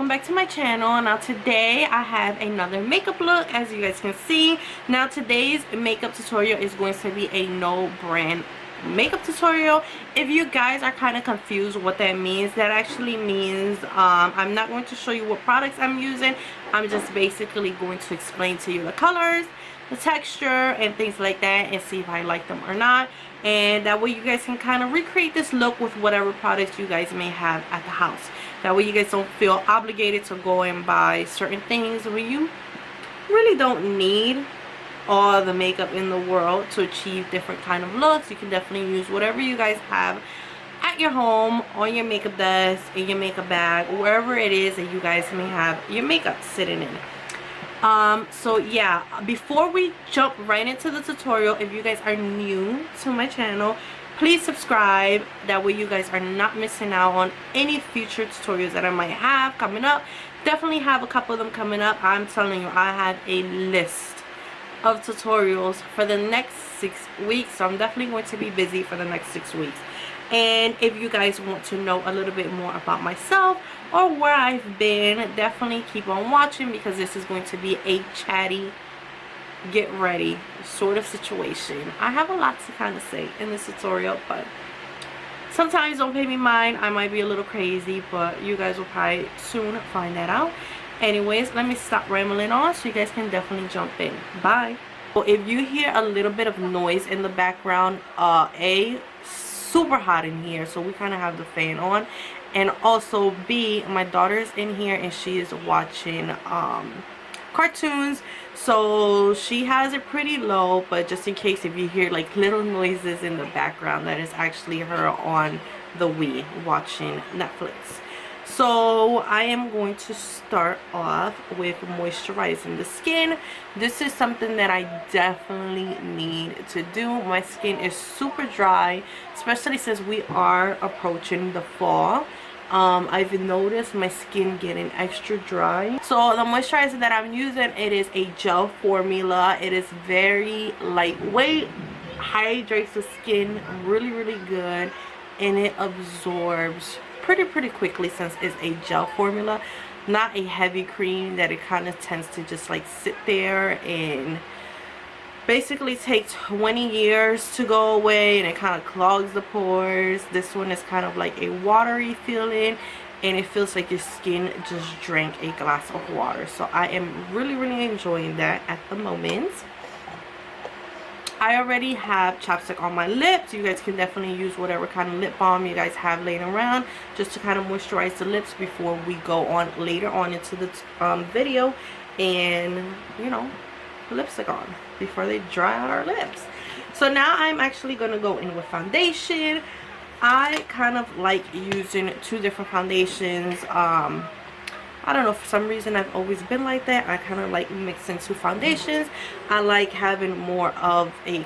welcome back to my channel. Now today I have another makeup look, as you guys can see. Now today's makeup tutorial is going to be a no brand makeup tutorial. If you guys are kind of confused what that means, that actually means I'm not going to show you what products I'm using. I'm just basically going to explain to you the colors, the texture, and things like that, and see if I like them or not. And that way you guys can kind of recreate this look with whatever products you guys may have at the house. That way you guys don't feel obligated to go and buy certain things when you really don't need all the makeup in the world to achieve different kind of looks. You can definitely use whatever you guys have at your home, on your makeup desk, in your makeup bag, wherever it is that you guys may have your makeup sitting in. So yeah, before we jump right into the tutorial, if you guys are new to my channel, please subscribe. That way you guys are not missing out on any future tutorials that I might have coming up. Definitely have a couple of them coming up. I'm telling you, I have a list of tutorials for the next 6 weeks, so I'm definitely going to be busy for the next 6 weeks. And if you guys want to know a little bit more about myself or where I've been, definitely keep on watching, because this is going to be a chatty, get ready sort of situation. I have a lot to kind of say in this tutorial, but sometimes don't pay me mind. I might be a little crazy, but you guys will probably soon find that out. Anyways, let me stop rambling on so you guys can definitely jump in. Bye. Well, if you hear a little bit of noise in the background, super hot in here, so we kind of have the fan on, and also B, my daughter's in here and she is watching cartoons, so she has it pretty low. But just in case if you hear like little noises in the background, that is actually her on the Wii watching Netflix. So I am going to start off with moisturizing the skin. This is something that I definitely need to do. My skin is super dry, especially since we are approaching the fall. I've noticed my skin getting extra dry. So the moisturizer that I'm using, it is a gel formula. It is very lightweight, hydrates the skin really good, and it absorbs pretty quickly since it's a gel formula, not a heavy cream that it kind of tends to just like sit there and basically take 20 years to go away, and it kind of clogs the pores. This one is kind of like a watery feeling, and it feels like your skin just drank a glass of water. So I am really enjoying that at the moment. I already have chapstick on my lips. You guys can definitely use whatever kind of lip balm you guys have laying around, just to kind of moisturize the lips before we go on later on into the video and, you know, lipstick on before they dry out our lips. So now I'm actually going to go in with foundation. I kind of like using 2 different foundations. I don't know, for some reason I've always been like that. I kind of like mixing 2 foundations. I like having more of a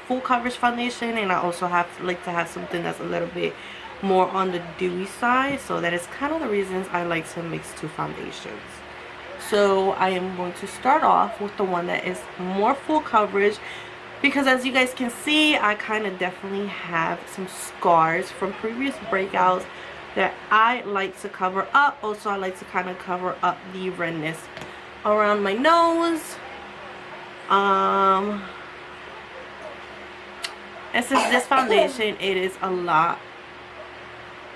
full coverage foundation, and I also like to have something that's a little bit more on the dewy side. So that is kind of the reasons I like to mix 2 foundations. So I am going to start off with the one that is more full coverage, because as you guys can see, I kind of definitely have some scars from previous breakouts that I like to cover up. Also, I like to kind of cover up the redness around my nose. And since this foundation, it is a lot,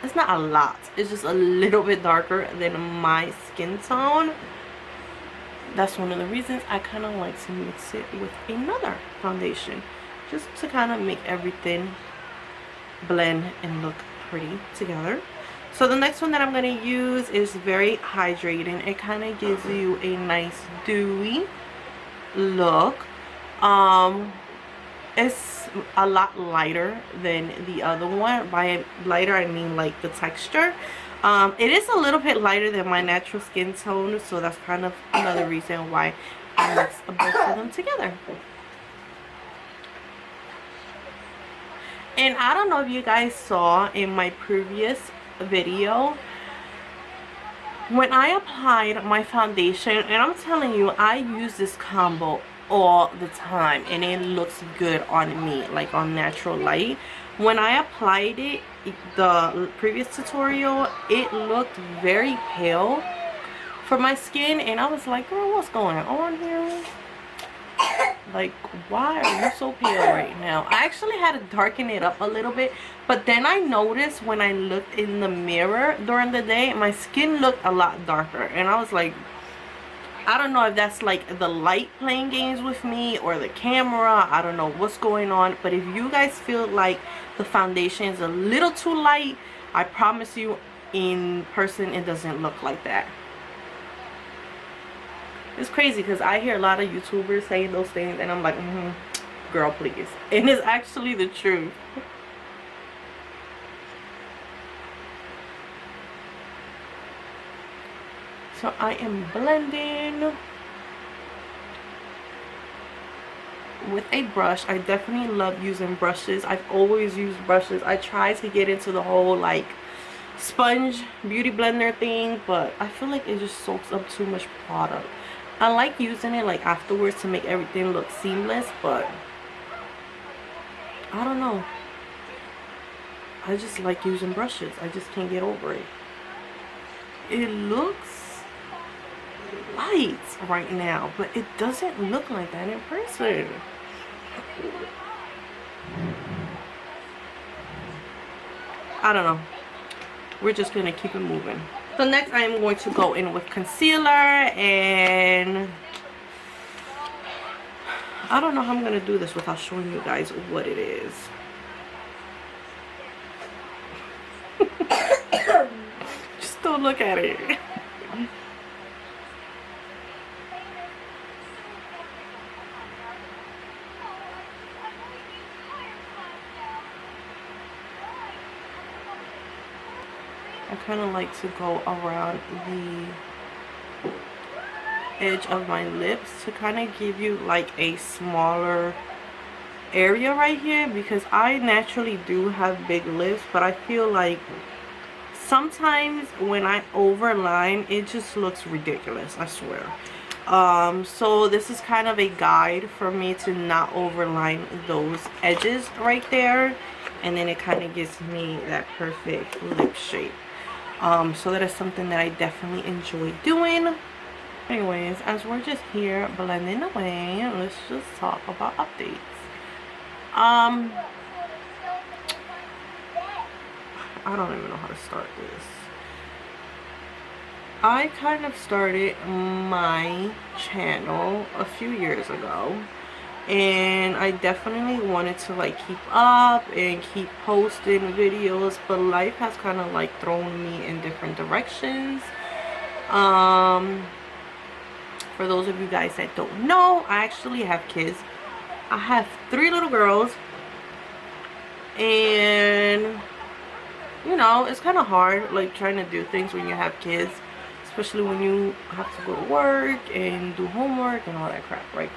it's not a lot, it's just a little bit darker than my skin tone, that's one of the reasons I kind of like to mix it with another foundation, just to kind of make everything blend and look pretty together. So the next one that I'm going to use is very hydrating. It kind of gives you a nice dewy look. It's a lot lighter than the other one. By lighter, I mean like the texture. It is a little bit lighter than my natural skin tone, so that's kind of another reason why I mix both of them together. And I don't know if you guys saw in my previous video when I applied my foundation, and I'm telling you, I use this combo all the time and it looks good on me, like on natural light. When I applied it, the previous tutorial, it looked very pale for my skin, and I was like, girl, what's going on here? Like, why are you so pale right now? I actually had to darken it up a little bit, but then I noticed when I looked in the mirror during the day, my skin looked a lot darker, and I was like, I don't know if that's like the light playing games with me or the camera. I don't know what's going on, but if you guys feel like the foundation is a little too light, I promise you in person it doesn't look like that. It's crazy because I hear a lot of YouTubers saying those things, and I'm like, girl, please. And it's actually the truth. So I am blending with a brush. I definitely love using brushes. I've always used brushes. I try to get into the whole like sponge beauty blender thing, but I feel like it just soaks up too much product. I like using it like afterwards to make everything look seamless, but I don't know. I just like using brushes. I just can't get over it. It looks light right now, but it doesn't look like that in person. I don't know. We're just gonna keep it moving. So next I am going to go in with concealer, and I don't know how I'm gonna do this without showing you guys what it is. Just don't look at it. I kind of like to go around the edge of my lips to kind of give you like a smaller area right here, because I naturally do have big lips, but I feel like sometimes when I overline it just looks ridiculous, I swear. So this is kind of a guide for me to not overline those edges right there, and then it kind of gives me that perfect lip shape. So that is something that I definitely enjoy doing. Anyways, as we're just here blending away, let's just talk about updates. I don't even know how to start this. I kind of started my channel a few years ago, and I definitely wanted to like keep up and keep posting videos, but life has kind of like thrown me in different directions. For those of you guys that don't know, I actually have kids. I have 3 little girls, and you know, it's kind of hard like trying to do things when you have kids, especially when you have to go to work and do homework and all that crap, right?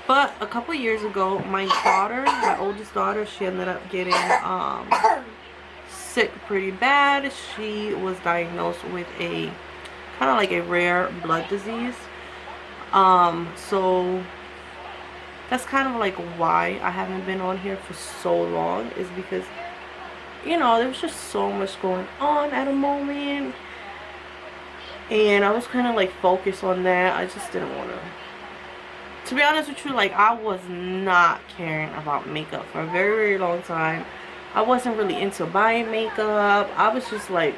But a couple years ago, my daughter, my oldest daughter, she ended up getting sick pretty bad. She was diagnosed with a kind of like a rare blood disease. So that's kind of like why I haven't been on here for so long, is because, you know, there was just so much going on at a moment, and I was kind of like focused on that. I just didn't want to be honest with you, like I was not caring about makeup for a very, very long time. I wasn't really into buying makeup. I was just like,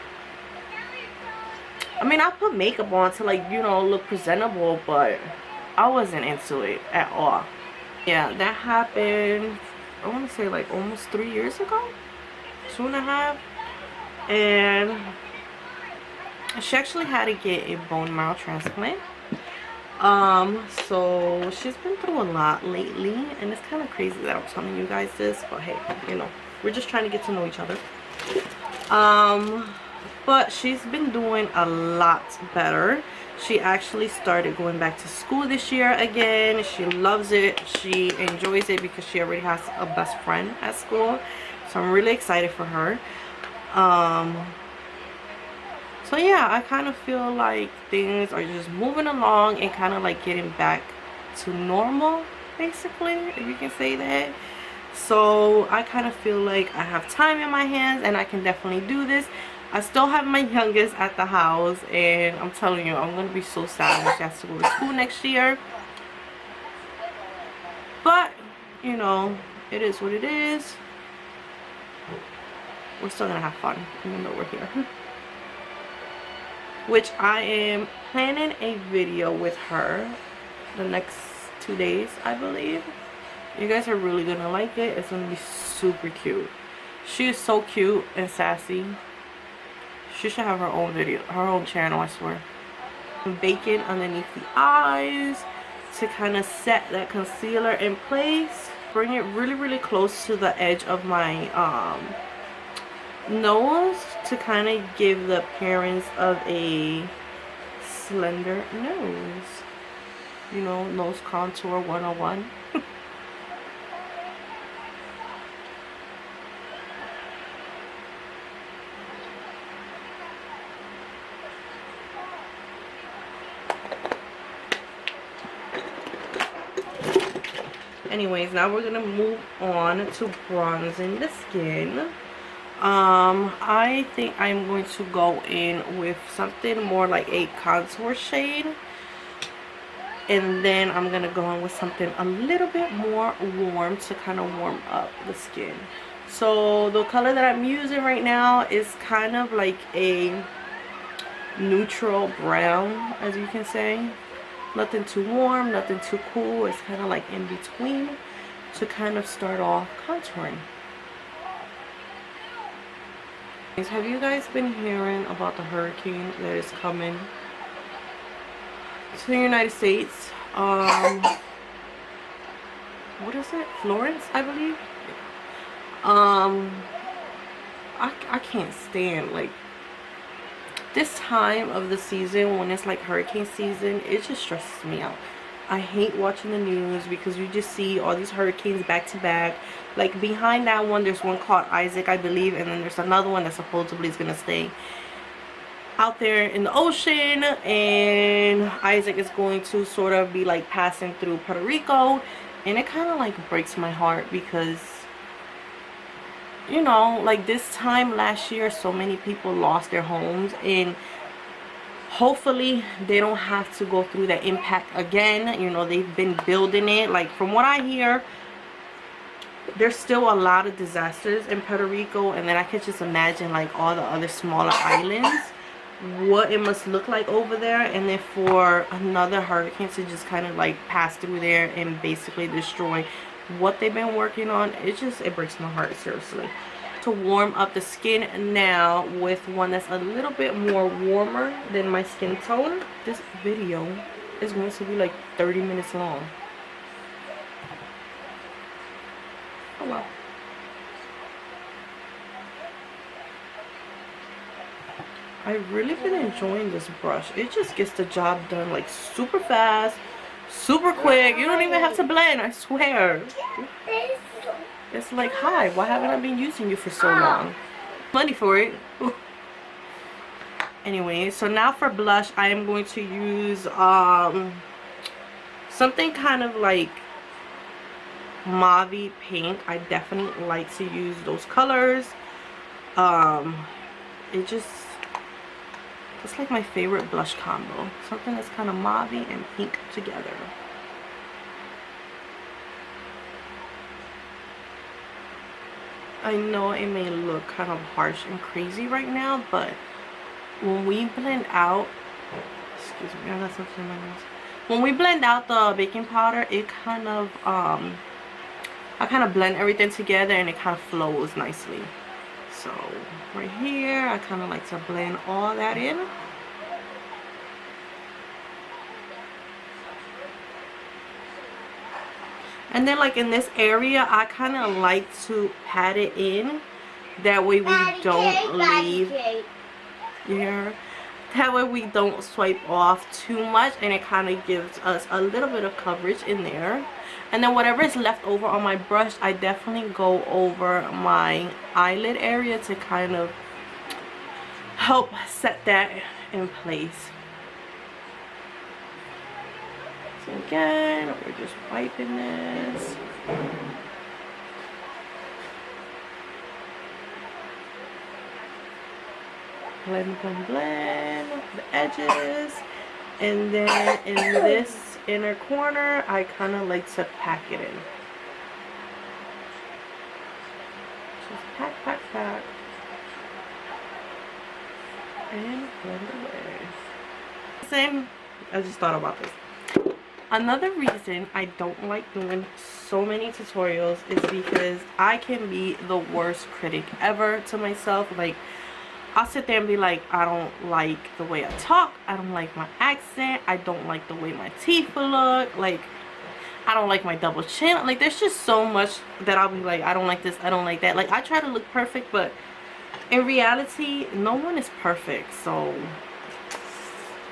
I mean, I put makeup on to like, you know, look presentable, but I wasn't into it at all. Yeah, that happened, I want to say like almost 3 years ago, 2.5. And she actually had to get a bone marrow transplant. So she's been through a lot lately, and it's kind of crazy that I'm telling you guys this, but hey, you know, we're just trying to get to know each other. But she's been doing a lot better. She actually started going back to school this year again. She loves it. She enjoys it because she already has a best friend at school. So I'm really excited for her. So yeah, I kind of feel like things are just moving along and kind of like getting back to normal, basically, if you can say that. So I kind of feel like I have time in my hands and I can definitely do this. I still have my youngest at the house, and I'm telling you, I'm gonna be so sad when she has to go to school next year. But you know, it is what it is. We're still gonna have fun even though we're here. Which I am planning a video with her the next 2 days, I believe. You guys are really gonna like it. It's gonna be super cute. She is so cute and sassy. She should have her own video, her own channel, I swear. Baking underneath the eyes to kind of set that concealer in place. Bring it really close to the edge of my nose to kind of give the appearance of a slender nose. You know, nose contour 101. Anyways, now we're gonna move on to bronzing the skin. I think I'm going to go in with something more like a contour shade, and then I'm gonna go in with something a little bit more warm to kind of warm up the skin. So the color that I'm using right now is kind of like a neutral brown, as you can say. Nothing too warm, nothing too cool. It's kind of like in between to kind of start off contouring. Have you guys been hearing about the hurricane that is coming to the United States? What is it? Florence, I believe. I can't stand like this time of the season when it's like hurricane season. It just stresses me out. I hate watching the news because you just see all these hurricanes back to back. Like behind that one, there's one called Isaac, I believe, and then there's another one that supposedly is gonna stay out there in the ocean, and Isaac is going to sort of be like passing through Puerto Rico, and it kind of like breaks my heart because, you know, like this time last year so many people lost their homes, and hopefully they don't have to go through that impact again. You know, they've been building it. Like from what I hear, there's still a lot of disasters in Puerto Rico, and then I could just imagine like all the other smaller islands, what it must look like over there, and then for another hurricane to just kind of like pass through there and basically destroy what they've been working on. It breaks my heart, seriously. To warm up the skin now with one that's a little bit more warmer than my skin tone. This video is going to be like 30 minutes long. Oh well. I've really been enjoying this brush. It just gets the job done like super fast, super quick. You don't even have to blend, I swear. It's like, hi, why haven't I been using you for so long? Money for it. Anyway, so now for blush, I am going to use something kind of like mauve pink. I definitely like to use those colors. It's like my favorite blush combo. Something that's kind of mauve and pink together. I know it may look kind of harsh and crazy right now, but when we blend out, excuse me, I got something in my nose. When we blend out the baking powder, it kind of I kind of blend everything together and it kind of flows nicely. So right here, I kind of like to blend all that in. And then like in this area, I kind of like to pat it in. That way we don't leave here. That way we don't swipe off too much, and it kind of gives us a little bit of coverage in there. And then whatever is left over on my brush, I definitely go over my eyelid area to kind of help set that in place. So again, we're just wiping this. blend, blend, blend the edges. And then in this inner corner, I kind of like to pack it in. Just pack, pack, pack. And blend away. Same. I just thought about this. Another reason I don't like doing so many tutorials is because I can be the worst critic ever to myself. Like, I'll sit there and be like, I don't like the way I talk, I don't like my accent, I don't like the way my teeth look, like, I don't like my double chin. Like, there's just so much that I'll be like, I don't like this, I don't like that. Like, I try to look perfect, but in reality, no one is perfect. So,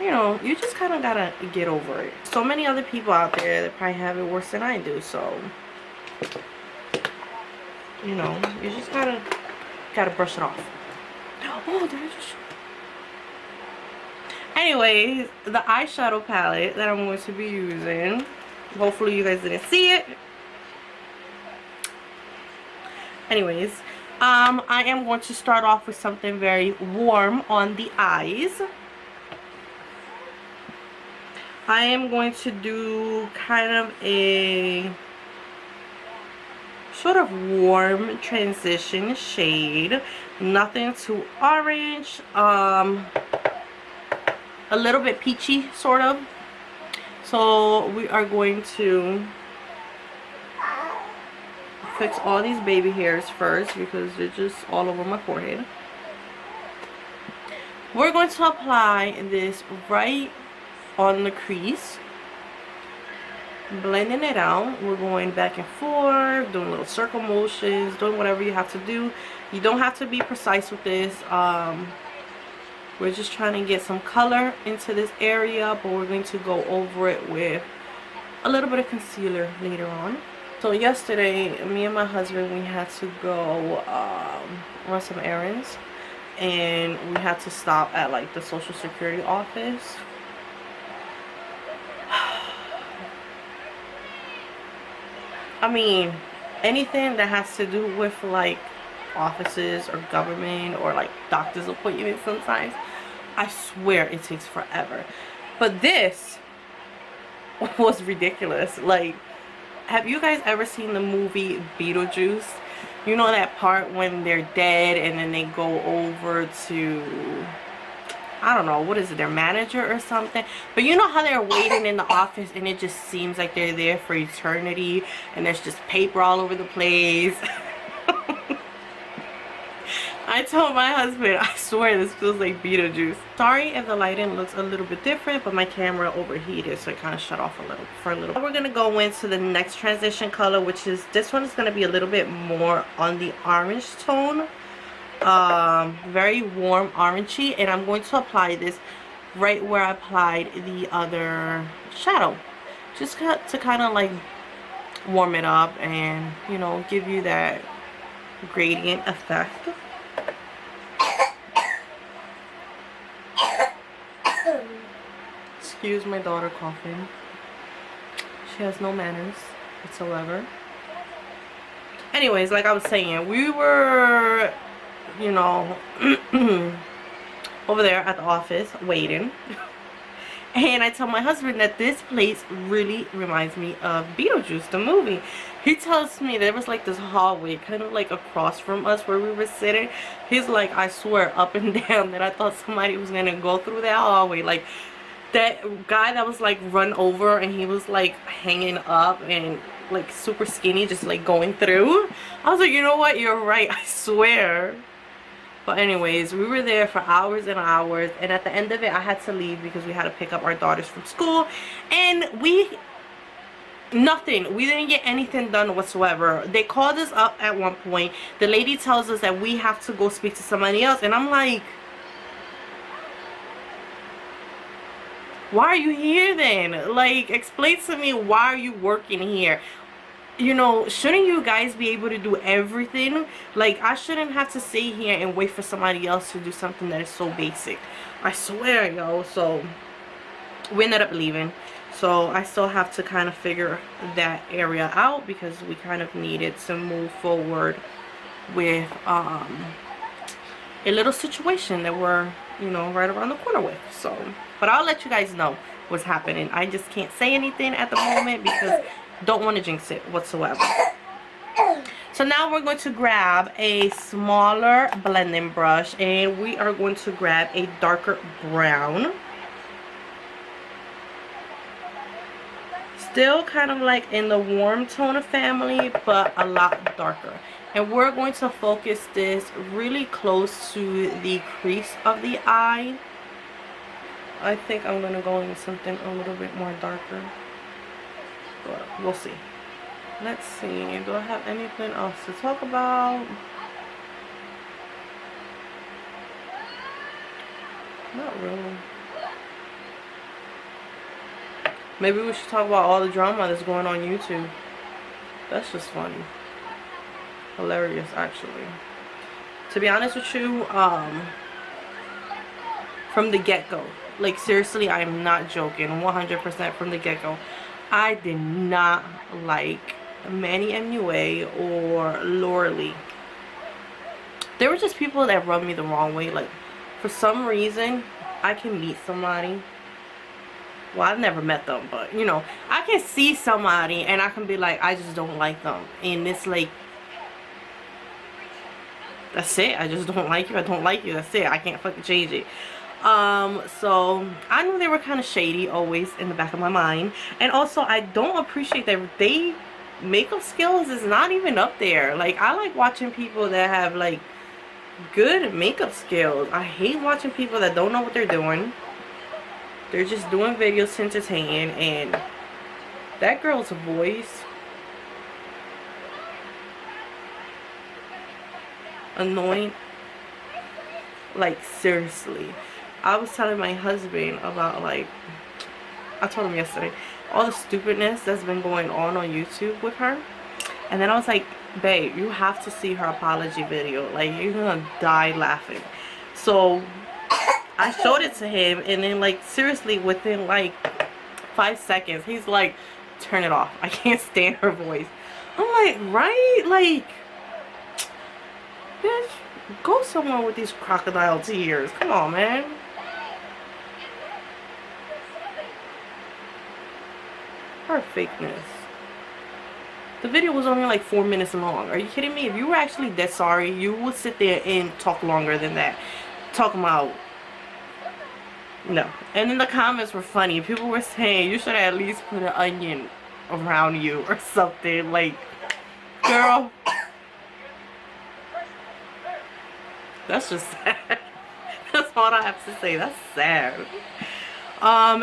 you know, you just kind of gotta get over it. So many other people out there that probably have it worse than I do. So, you know, you just gotta brush it off. Oh, did I just... Anyways, the eyeshadow palette that I'm going to be using. Hopefully you guys didn't see it. Anyways, I am going to start off with something very warm on the eyes. I am going to do kind of a sort of warm transition shade. Nothing too orange. A little bit peachy, sort of. So we are going to fix all these baby hairs first because they're just all over my forehead. We're going to apply this right on the crease, blending it out. We're going back and forth, doing little circle motions, doing whatever you have to do. You don't have to be precise with this. We're just trying to get some color into this area, but we're going to go over it with a little bit of concealer later on. So yesterday, me and my husband, we had to go run some errands, and we had to stop at like the Social Security office. I mean, anything that has to do with like offices or government or like doctor's appointments, sometimes I swear it takes forever. But this was ridiculous. Like, have you guys ever seen the movie Beetlejuice? You know that part when they're dead and then they go over to, I don't know, what is it, their manager or something? But you know how they're waiting in the office and it just seems like they're there for eternity and there's just paper all over the place. I told my husband, I swear this feels like Beetlejuice. Sorry if the lighting looks a little bit different, but my camera overheated, so it kind of shut off for a little. We're going to go into the next transition color, which is, this one is going to be a little bit more on the orange tone. Very warm orangey, and I'm going to apply this right where I applied the other shadow, just to kind of like warm it up and, you know, give you that gradient effect. Excuse my daughter coughing. She has no manners whatsoever. Anyways, like I was saying, we were, you know, over there at the office waiting. And I tell my husband that this place really reminds me of Beetlejuice, the movie. He tells me there was like this hallway kind of like across from us where we were sitting. He's like, I swear up and down that I thought somebody was gonna go through that hallway. Like that guy that was like run over and he was like hanging up and like super skinny, just like going through. I was like, you know what, you're right, I swear. But anyways, we were there for hours and hours, and at the end of it I had to leave because we had to pick up our daughters from school, and we didn't get anything done whatsoever. They called us up at one point. The lady tells us that we have to go speak to somebody else, and I'm like, why are you here then? Like, explain to me, why are you working here? You know, shouldn't you guys be able to do everything? Like, I shouldn't have to stay here and wait for somebody else to do something that is so basic. I swear, yo. So we ended up leaving. So I still have to kind of figure that area out because we kind of needed to move forward with a little situation that we're, you know, right around the corner with. So, but I'll let you guys know what's happening. I just can't say anything at the moment because don't want to jinx it whatsoever. So now we're going to grab a smaller blending brush and we are going to grab a darker brown. Still kind of like in the warm tone of family, but a lot darker. And we're going to focus this really close to the crease of the eye. I think I'm going to go into something a little bit more darker, but we'll see. Let's see, do I have anything else to talk about? Not really. Maybe we should talk about all the drama that's going on YouTube. That's just funny. Hilarious, actually. To be honest with you, from the get-go, like seriously, I'm not joking, 100% from the get-go, I did not like Manny MUA or Laura Lee. There were just people that rubbed me the wrong way. Like, for some reason, I can meet somebody. Well, I've never met them, but, you know, I can see somebody and I can be like, I just don't like them. And it's like, that's it. I just don't like you. I don't like you. That's it. I can't fucking change it. So I knew they were kind of shady always in the back of my mind. And also, I don't appreciate that they makeup skills is not even up there. Like, I like watching people that have like good makeup skills. I hate watching people that don't know what they're doing. They're just doing videos to entertain, and that girl's voice, annoying. Like, seriously. I was telling my husband about, like, I told him yesterday, all the stupidness that's been going on YouTube with her. And then I was like, babe, you have to see her apology video. Like, you're gonna die laughing. So I showed it to him, and then, like, seriously, within like 5 seconds, he's like, turn it off. I can't stand her voice. I'm like, right? Like, bitch, go somewhere with these crocodile tears. Come on, man. Her fakeness. The video was only like 4 minutes long. Are you kidding me? If you were actually that sorry, you would sit there and talk longer than that. Talking about, no. And then the comments were funny. People were saying you should at least put an onion around you or something. Like, girl, that's just sad. That's all I have to say. That's sad.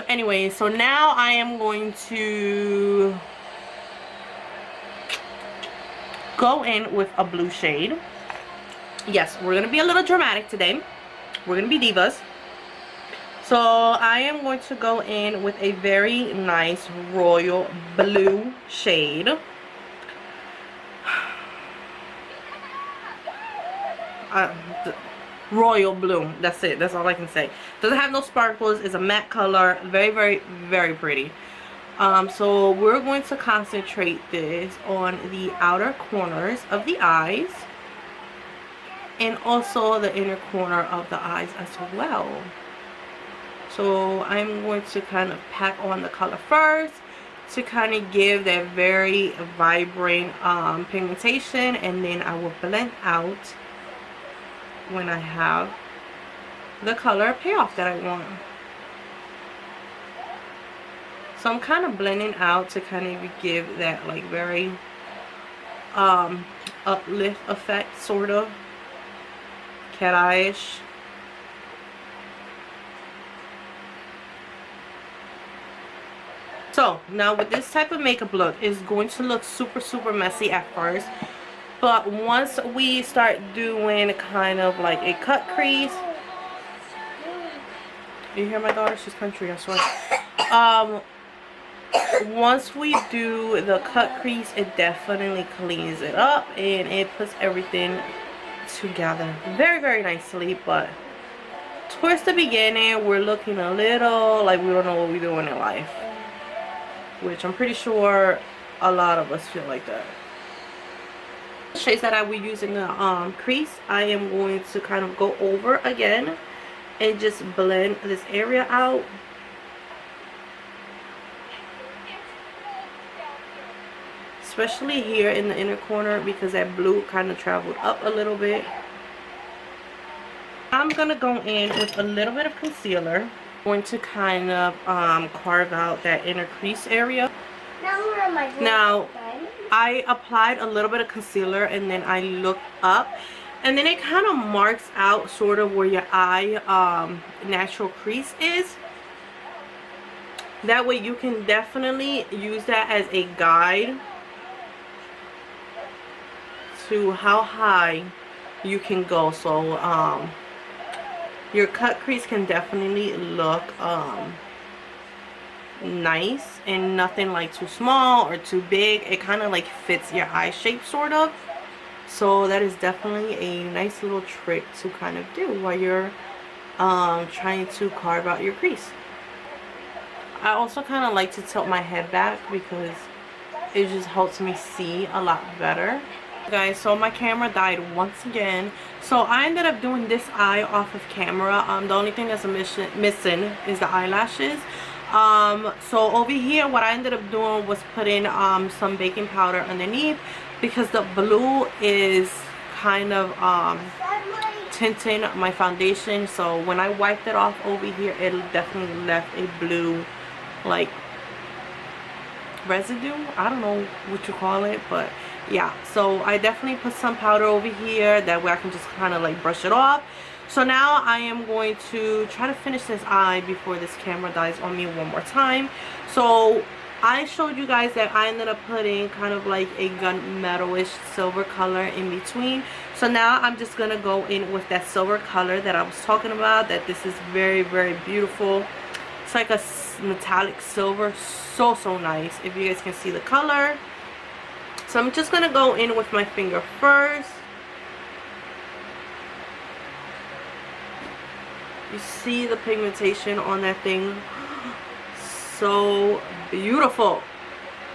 Anyway, so now I am going to go in with a blue shade. Yes, we're gonna be a little dramatic today. We're gonna be divas. So I am going to go in with a very nice royal blue shade. Royal blue, that's it, that's all I can say. Doesn't have no sparkles, it's a matte color, very, very, very pretty. So we're going to concentrate this on the outer corners of the eyes and also the inner corner of the eyes as well. So I'm going to kind of pack on the color first to kind of give that very vibrant pigmentation, and then I will blend out when I have the color payoff that I want. So I'm kind of blending out to kind of give that like very uplift effect, sort of cat eye-ish. So now with this type of makeup look, it's going to look super, super messy at first. But once we start doing kind of like a cut crease, you hear my daughter? She's country, I swear. Once we do the cut crease, it definitely cleans it up and it puts everything together very, very nicely. But towards the beginning, we're looking a little like we don't know what we're doing in life, which I'm pretty sure a lot of us feel like that. Shades that I will use in the crease, I am going to kind of go over again and just blend this area out. Especially here in the inner corner, because that blue kind of traveled up a little bit. I'm gonna go in with a little bit of concealer. I'm going to kind of carve out that inner crease area. Now I applied a little bit of concealer and then I looked up, and then it kind of marks out sort of where your eye natural crease is. That way you can definitely use that as a guide to how high you can go. So your cut crease can definitely look nice, and nothing like too small or too big. It kind of like fits your eye shape sort of. So that is definitely a nice little trick to kind of do while you're trying to carve out your crease. I also kind of like to tilt my head back because it just helps me see a lot better. Guys, so my camera died once again, so I ended up doing this eye off of camera. The only thing that's missing is the eyelashes. So over here what I ended up doing was putting some baking powder underneath, because the blue is kind of tinting my foundation. So when I wiped it off over here, it definitely left a blue like residue. I don't know what you call it, but yeah. So I definitely put some powder over here, that way I can just kind of like brush it off. So now I am going to try to finish this eye before this camera dies on me one more time. So I showed you guys that I ended up putting kind of like a gunmetal-ish silver color in between. So now I'm just gonna go in with that silver color that I was talking about, that this is very, very beautiful. It's like a metallic silver, so nice, if you guys can see the color. So I'm just gonna go in with my finger first. You see the pigmentation on that thing? So beautiful.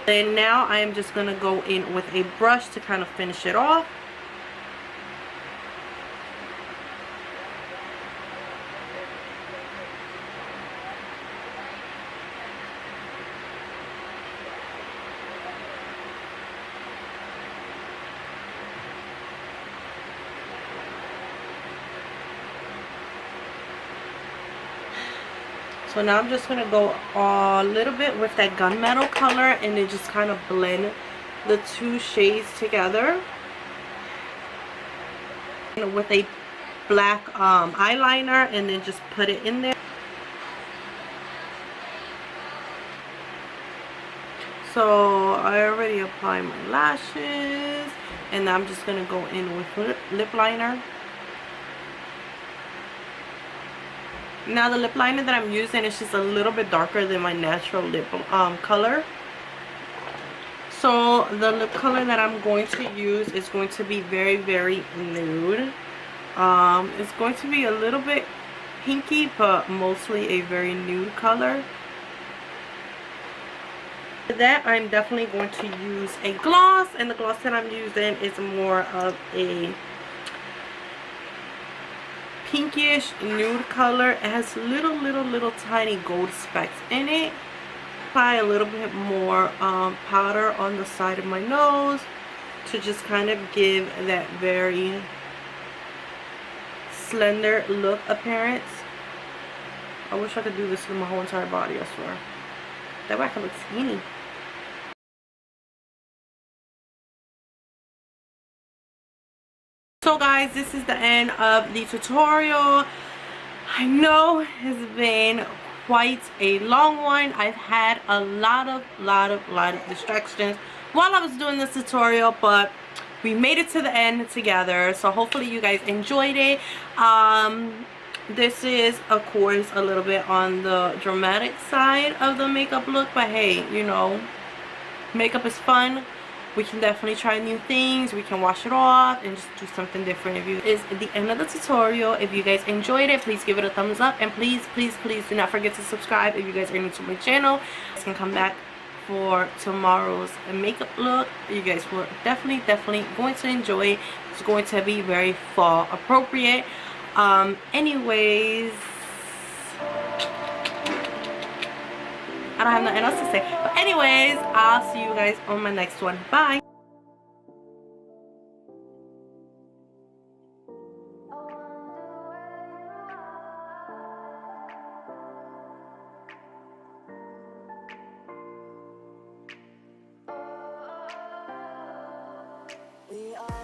And now I am just gonna go in with a brush to kind of finish it off. So now I'm just going to go a little bit with that gunmetal color and then just kind of blend the two shades together. And with a black eyeliner, and then just put it in there. So I already applied my lashes, and I'm just going to go in with lip liner. Now the lip liner that I'm using is just a little bit darker than my natural lip color. So the lip color that I'm going to use is going to be very, very nude. It's going to be a little bit pinky, but mostly a very nude color. For that, I'm definitely going to use a gloss, and the gloss that I'm using is more of a pinkish nude color. It has little tiny gold specks in it. Apply a little bit more powder on the side of my nose to just kind of give that very slender look appearance. I wish I could do this with my whole entire body, I swear. That way I can look skinny. So guys, this is the end of the tutorial. I know it's been quite a long one. I've had a lot of distractions while I was doing this tutorial, but we made it to the end together. So hopefully you guys enjoyed it. This is of course a little bit on the dramatic side of the makeup look, but hey, you know, makeup is fun. We can definitely try new things. We can wash it off and just do something different. If you is the end of the tutorial. If you guys enjoyed it, please give it a thumbs up, and please do not forget to subscribe if you guys are new to my channel. You can come back for tomorrow's makeup look. You guys were definitely going to enjoy. It's going to be very fall appropriate. Anyways, I don't have nothing else to say. But anyways, I'll see you guys on my next one. Bye. We are